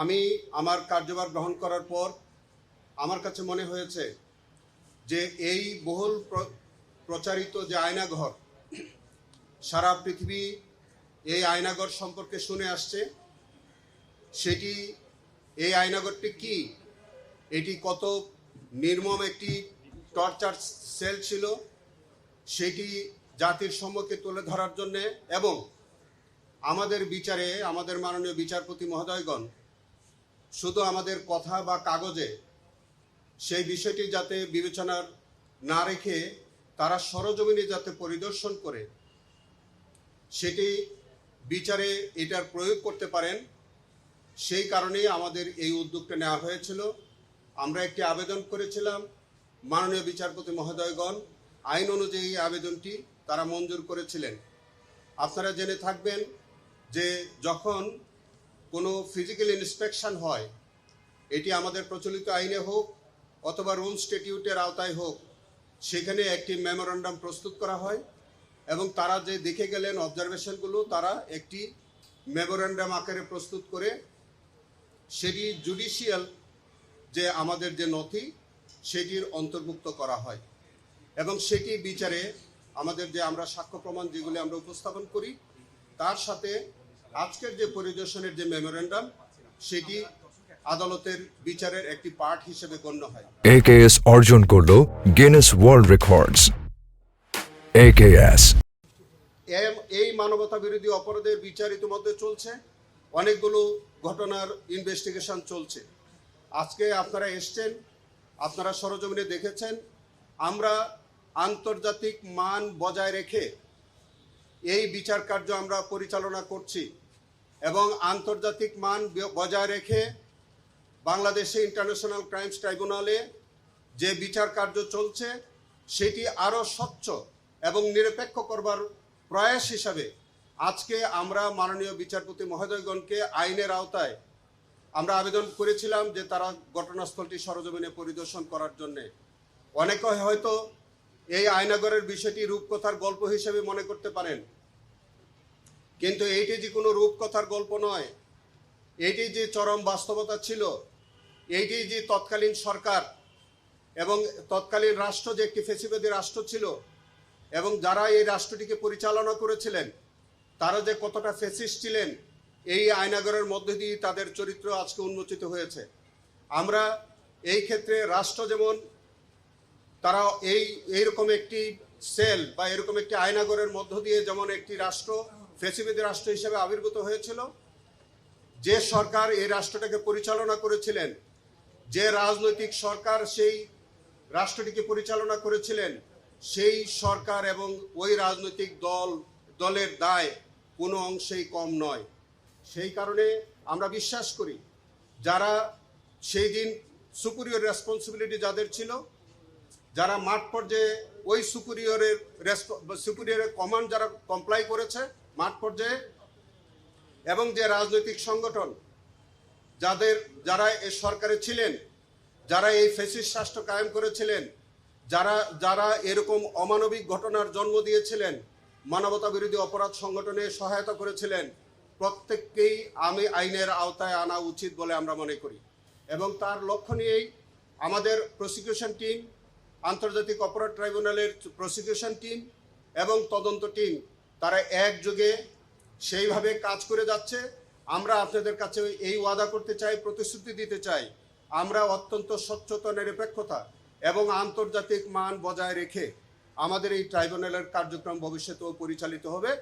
আমি আমার কার্যভার গ্রহণ করার পর আমার কাছে মনে হয়েছে যে এই বহুল প্রচারিত যে আয়নাঘর, সারা পৃথিবী এই আয়নাঘর সম্পর্কে শুনে আসছে, সেটি এই আয়নাঘরটি কি, এটি কত নির্মম একটি টর্চার সেল ছিল, সেটি জাতির সম্মুখে তুলে ধরার জন্যে এবং আমাদের বিচারে আমাদের মাননীয় বিচারপতি মহোদয়গণ শুধু আমাদের কথা বা কাগজে সেই বিষয়টি যাতে বিবেচনার না রেখে তারা সরজমিনে যাতে পরিদর্শন করে সেটি বিচারে এটার প্রয়োগ করতে পারেন, সেই কারণেই আমাদের এই উদ্যোগটা নেওয়া হয়েছিল। আমরা একটি আবেদন করেছিলাম, মাননীয় বিচারপতি মহোদয়গণ আইন অনুযায়ী আবেদনটি তারা মঞ্জুর করেছিলেন। আপনারা জেনে থাকবেন যে যখন কোনো ফিজিক্যাল ইন্সপেকশন হয়, এটি আমাদের প্রচলিত আইনে হোক অথবা রুম স্ট্যাটিউটের আওতায় হোক, সেখানে একটি মেমোরেন্ডাম প্রস্তুত করা হয় এবং তারা যে দেখে গেলেন অবজারভেশনগুলো তারা একটি মেমোরেন্ডাম আকারে প্রস্তুত করে সেটি জুডিশিয়াল যে আমাদের যে নথি সেটির অন্তর্ভুক্ত করা হয় এবং সেটি বিচারে আমাদের যে আমরা সাক্ষ্য প্রমাণ যেগুলি আমরা উপস্থাপন করি তার সাথে আজকের যে পরিদর্শনের যে মেমোরেন্ডাম সেটি আদালতের বিচারের একটি পার্ট হিসেবে গণ্য হয়। AKS অর্জন করল গিনেস ওয়ার্ল্ড রেকর্ডস। AKS এই মানবতা বিরোধী অপরাধের বিচার ইতিমধ্যে চলছে, অনেকগুলো ঘটনার ইনভেস্টিগেশন চলছে। আজকে আপনারা এসছেন, আপনারা সরজমিনে দেখেছেন, আমরা আন্তর্জাতিক মান বজায় রেখে এই বিচার কার্য আমরা পরিচালনা করছি এবং আন্তর্জাতিক মান বজায় রেখে বাংলাদেশে ইন্টারন্যাশনাল ক্রাইমস ট্রাইব্যুনালে যে বিচার কার্য চলছে সেটি আরও স্বচ্ছ এবং নিরপেক্ষ করবার প্রয়াস হিসাবে আজকে আমরা মাননীয় বিচারপতি মহোদয়গণকে আইনের আওতায় আমরা আবেদন করেছিলাম যে তারা ঘটনাস্থলটি সরজমিনে পরিদর্শন করার জন্যে। অনেকে হয়তো এই আয়নাঘরের বিষয়টি রূপকথার গল্প হিসেবে মনে করতে পারেন, কিন্তু এইটি যে কোনো রূপকথার গল্প নয়, এটি যে চরম বাস্তবতা ছিল, এইটি যে তৎকালীন সরকার এবং তৎকালীন রাষ্ট্র যে একটি ফ্যাসিবাদী রাষ্ট্র ছিল এবং যারা এই রাষ্ট্রটিকে পরিচালনা করেছিলেন তারা যে কতটা ফ্যাসিস্ট ছিলেন, এই আয়নাঘরের মধ্যে দিয়ে তাদের চরিত্র আজকে উন্মোচিত হয়েছে। আমরা এই ক্ষেত্রে রাষ্ট্র যেমন তারা এইরকম একটি সেল বা এরকম একটি আয়নাঘরের মধ্য দিয়ে যেমন একটি রাষ্ট্র ফ্যাসিবাদী রাষ্ট্র হিসেবে আবির্ভূত হয়েছিল, যে সরকার এই রাষ্ট্রটাকে পরিচালনা করেছিলেন, যে রাজনৈতিক সরকার সেই রাষ্ট্রটিকে পরিচালনা করেছিলেন, সেই সরকার এবং ওই রাজনৈতিক দলের দায় কোনো অংশেই কম নয়। সেই কারণে আমরা বিশ্বাস করি যারা সেই দিন সুপিরিয়র রেসপন্সিবিলিটি যাদের ছিল, যারা মাঠ পর্যায়ে ওই সুপিরিয়রের কমান্ড যারা কমপ্লাই করেছে মাঠ পর্যায়ে, এবং যে রাজনৈতিক সংগঠন যারা এই সরকারে ছিলেন, যারা এই ফ্যাসিস্ট রাষ্ট্র কায়েম করেছিলেন, যারা এরকম অমানবিক ঘটনার জন্ম দিয়েছিলেন, মানবতা বিরোধী অপরাধ সংগঠনে সহায়তা করেছিলেন, প্রত্যেককেই আমি আইনের আওতায় আনা উচিত বলে আমরা মনে করি। এবং তার লক্ষ্য নিয়েই আমাদের প্রসিকিউশন টিম, আন্তর্জাতিক অপরাধ ট্রাইব্যুনালের প্রসিকিউশন টিম এবং তদন্ত টিম তারা একযোগে সেইভাবে কাজ করে যাচ্ছে। আমরা আপনাদের কাছে এই ওয়াদা করতে চাই, প্রতিশ্রুতি দিতে চাই, আমরা অত্যন্ত স্বচ্ছতা, নিরপেক্ষতা এবং আন্তর্জাতিক মান বজায় রেখে আমাদের এই ট্রাইব্যুনালের কার্যক্রম ভবিষ্যতেও পরিচালিত হবে।